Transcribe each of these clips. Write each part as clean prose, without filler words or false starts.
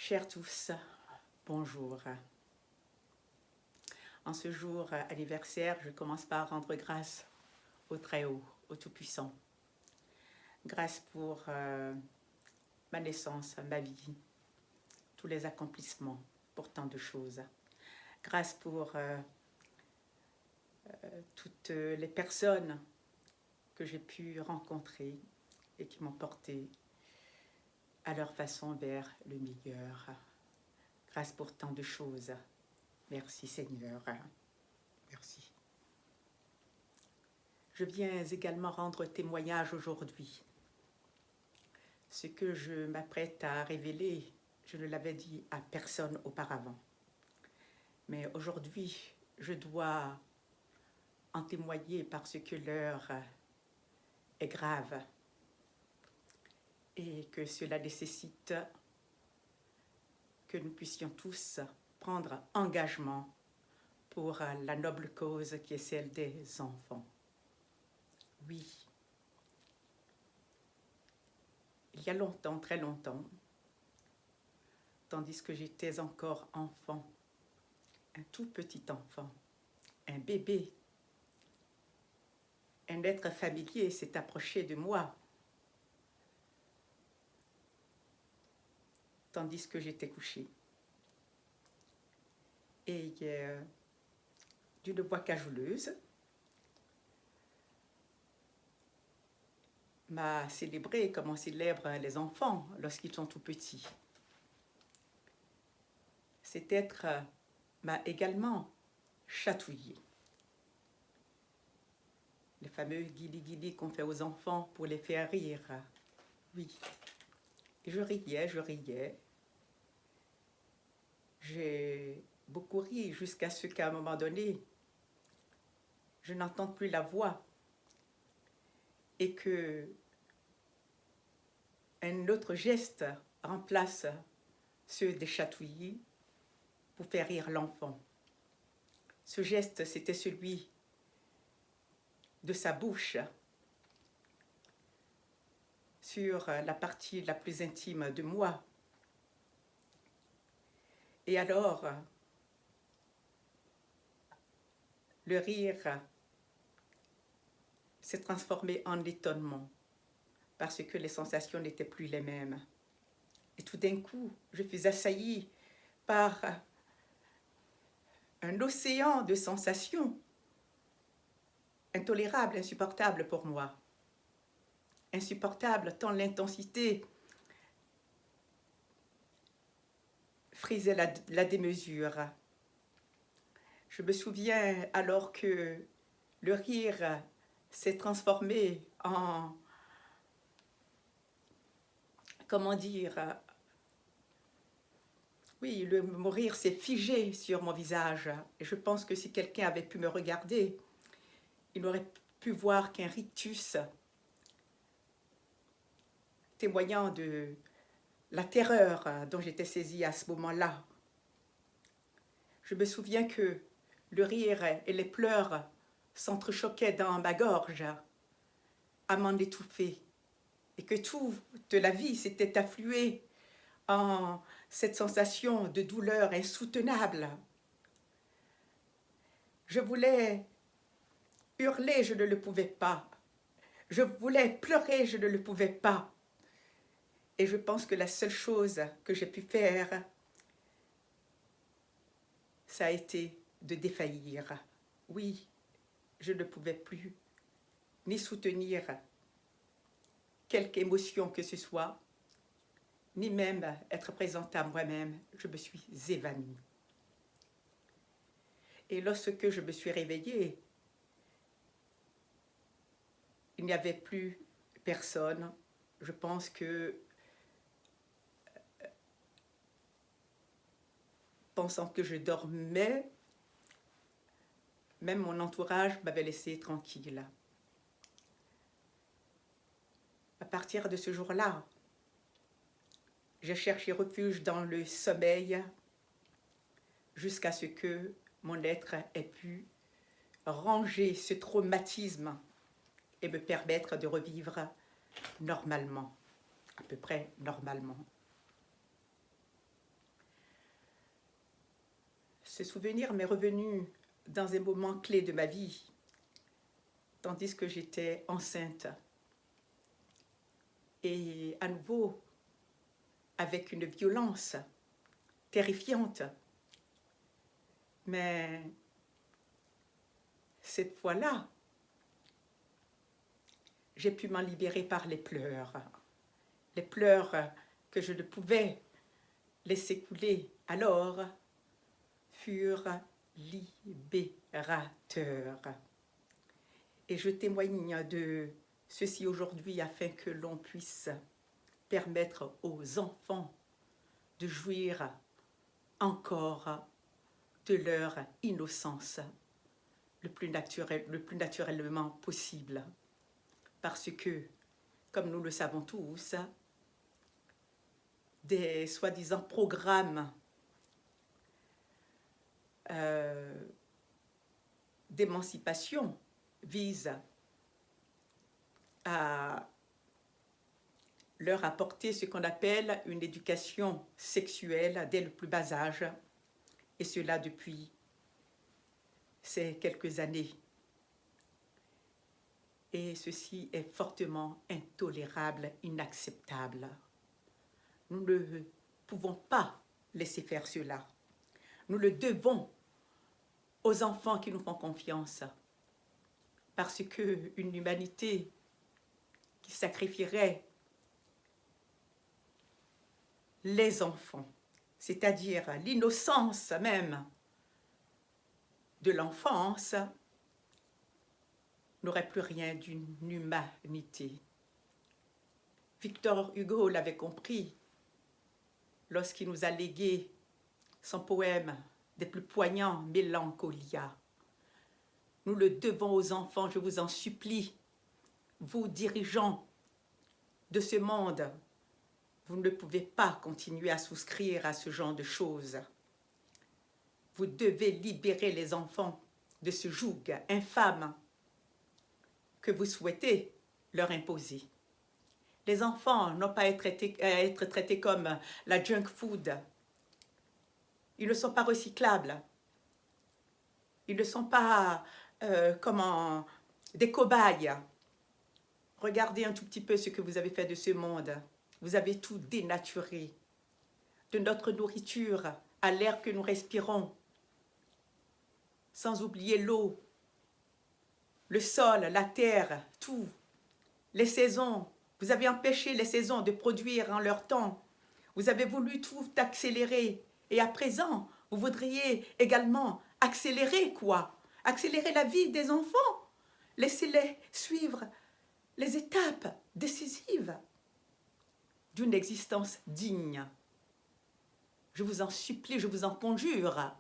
Chers tous, bonjour. En ce jour anniversaire, je commence par rendre grâce au Très-Haut, au Tout-Puissant. Grâce pour ma naissance, ma vie, tous les accomplissements, pour tant de choses. Grâce pour toutes les personnes que j'ai pu rencontrer et qui m'ont porté à leur façon vers le meilleur. Grâce pour tant de choses. Merci Seigneur. Merci. Je viens également rendre témoignage aujourd'hui. Ce que je m'apprête à révéler, je ne l'avais dit à personne auparavant. Mais aujourd'hui, je dois en témoigner parce que l'heure est grave et que cela nécessite que nous puissions tous prendre engagement pour la noble cause qui est celle des enfants. Oui, il y a longtemps, très longtemps, tandis que j'étais encore enfant, un tout petit enfant, un bébé, un être familier s'est approché de moi, tandis que j'étais couchée. Et d'une voix cajoleuse, m'a célébré comme on célèbre les enfants lorsqu'ils sont tout petits. Cet être m'a également chatouillé. Les fameux guili-guili qu'on fait aux enfants pour les faire rire. Oui. Et je riais, je riais. J'ai beaucoup ri jusqu'à ce qu'à un moment donné, je n'entende plus la voix et que un autre geste remplace ceux des chatouillis pour faire rire l'enfant. Ce geste, c'était celui de sa bouche sur la partie la plus intime de moi. Et alors, le rire s'est transformé en étonnement parce que les sensations n'étaient plus les mêmes. Et tout d'un coup, je fus assaillie par un océan de sensations intolérables, insupportables pour moi. Insupportables tant l'intensité frisait la démesure. Je me souviens alors que le rire s'est transformé en, comment dire, oui, le rire s'est figé sur mon visage. Et je pense que si quelqu'un avait pu me regarder, il n'aurait pu voir qu'un rictus témoignant de la terreur dont j'étais saisie à ce moment-là. Je me souviens que le rire et les pleurs s'entrechoquaient dans ma gorge à m'en étouffer et que toute la vie s'était affluée en cette sensation de douleur insoutenable. Je voulais hurler, je ne le pouvais pas. Je voulais pleurer, je ne le pouvais pas. Et je pense que la seule chose que j'ai pu faire, ça a été de défaillir. Oui, je ne pouvais plus ni soutenir quelque émotion que ce soit, ni même être présente à moi-même. Je me suis évanouie. Et lorsque je me suis réveillée, il n'y avait plus personne. Je pense que, pensant que je dormais, même mon entourage m'avait laissé tranquille. À partir de ce jour-là, j'ai cherché refuge dans le sommeil jusqu'à ce que mon être ait pu ranger ce traumatisme et me permettre de revivre normalement, à peu près normalement. Ce souvenir m'est revenu dans un moment clé de ma vie, tandis que j'étais enceinte. Et à nouveau, avec une violence terrifiante. Mais cette fois-là, j'ai pu m'en libérer par les pleurs. Les pleurs que je ne pouvais laisser couler alors furent libérateurs. Et je témoigne de ceci aujourd'hui afin que l'on puisse permettre aux enfants de jouir encore de leur innocence le plus naturellement possible. Parce que, comme nous le savons tous, des soi-disant programmes d'émancipation visent à leur apporter ce qu'on appelle une éducation sexuelle dès le plus bas âge, et cela depuis ces quelques années. Et ceci est fortement intolérable, inacceptable. Nous ne pouvons pas laisser faire cela. Nous le devons aux enfants qui nous font confiance, parce qu'une humanité qui sacrifierait les enfants, c'est-à-dire l'innocence même de l'enfance, n'aurait plus rien d'une humanité. Victor Hugo l'avait compris lorsqu'il nous a légué son poème des plus poignants, Mélancolia. Nous le devons aux enfants, je vous en supplie, vous dirigeants de ce monde, vous ne pouvez pas continuer à souscrire à ce genre de choses. Vous devez libérer les enfants de ce joug infâme que vous souhaitez leur imposer. Les enfants n'ont pas à être traités comme la junk food. Ils ne sont pas recyclables. Ils ne sont pas des cobayes. Regardez un tout petit peu ce que vous avez fait de ce monde. Vous avez tout dénaturé. De notre nourriture à l'air que nous respirons. Sans oublier l'eau, le sol, la terre, tout. Les saisons. Vous avez empêché les saisons de produire en leur temps. Vous avez voulu tout accélérer. Et à présent, vous voudriez également accélérer quoi? Accélérer la vie des enfants. Laissez-les suivre les étapes décisives d'une existence digne. Je vous en supplie, je vous en conjure.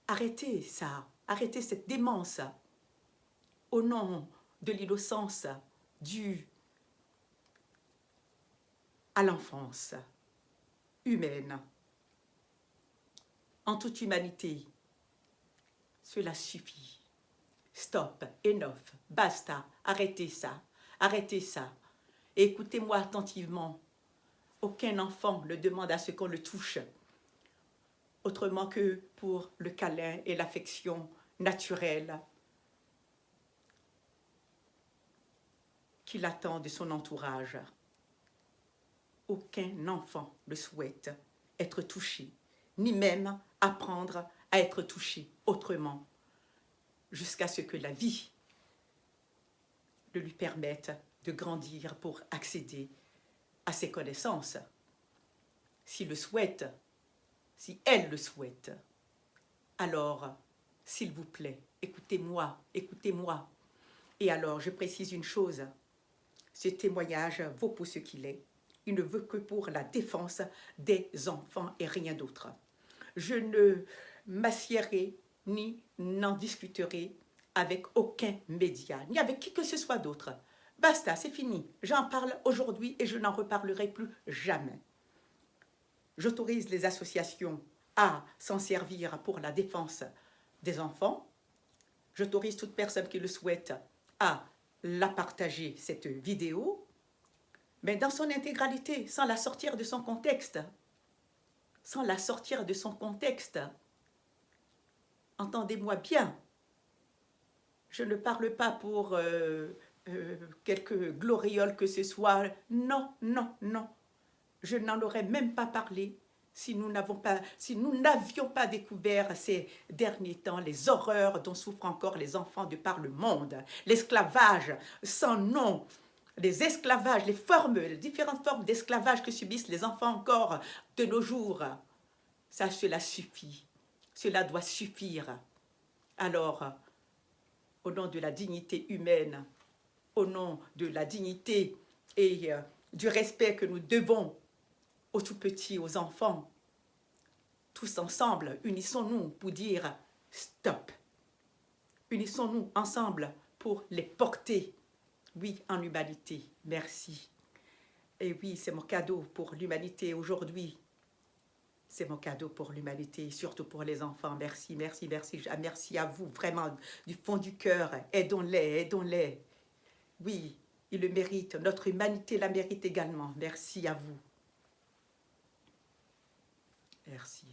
Arrêtez ça, arrêtez cette démence au nom de l'innocence due à l'enfance humaine. En toute humanité, cela suffit. Stop, enough, basta, arrêtez ça, arrêtez ça. Et écoutez-moi attentivement. Aucun enfant ne demande à ce qu'on le touche, autrement que pour le câlin et l'affection naturelle qu'il attend de son entourage. Aucun enfant ne souhaite être touché, ni même apprendre à être touché autrement, jusqu'à ce que la vie le lui permette de grandir pour accéder à ses connaissances, s'il le souhaite, si elle le souhaite. Alors, s'il vous plaît, écoutez-moi, écoutez-moi. Et alors, je précise une chose, ce témoignage vaut pour ce qu'il est. Il ne veut que pour la défense des enfants et rien d'autre. Je ne m'assierai ni n'en discuterai avec aucun média, ni avec qui que ce soit d'autre. Basta, c'est fini. J'en parle aujourd'hui et je n'en reparlerai plus jamais. J'autorise les associations à s'en servir pour la défense des enfants. J'autorise toute personne qui le souhaite à la partager, cette vidéo, mais dans son intégralité, sans la sortir de son contexte. sans la sortir de son contexte. Entendez-moi bien, je ne parle pas pour quelque gloriole que ce soit. Non, non, non. Je n'en aurais même pas parlé si nous n'avions pas découvert ces derniers temps les horreurs dont souffrent encore les enfants de par le monde. L'esclavage sans nom, les esclavages, les différentes formes d'esclavage que subissent les enfants encore de nos jours. Ça, cela suffit. Cela doit suffire. Alors, au nom de la dignité humaine, au nom de la dignité et du respect que nous devons aux tout-petits, aux enfants, tous ensemble, unissons-nous pour dire stop. Unissons-nous ensemble pour les porter, oui, en humanité. Merci. Et oui, c'est mon cadeau pour l'humanité aujourd'hui. C'est mon cadeau pour l'humanité, surtout pour les enfants. Merci, merci, merci. Merci à vous, vraiment, du fond du cœur. Aidons-les, aidons-les. Oui, ils le méritent. Notre humanité la mérite également. Merci à vous. Merci.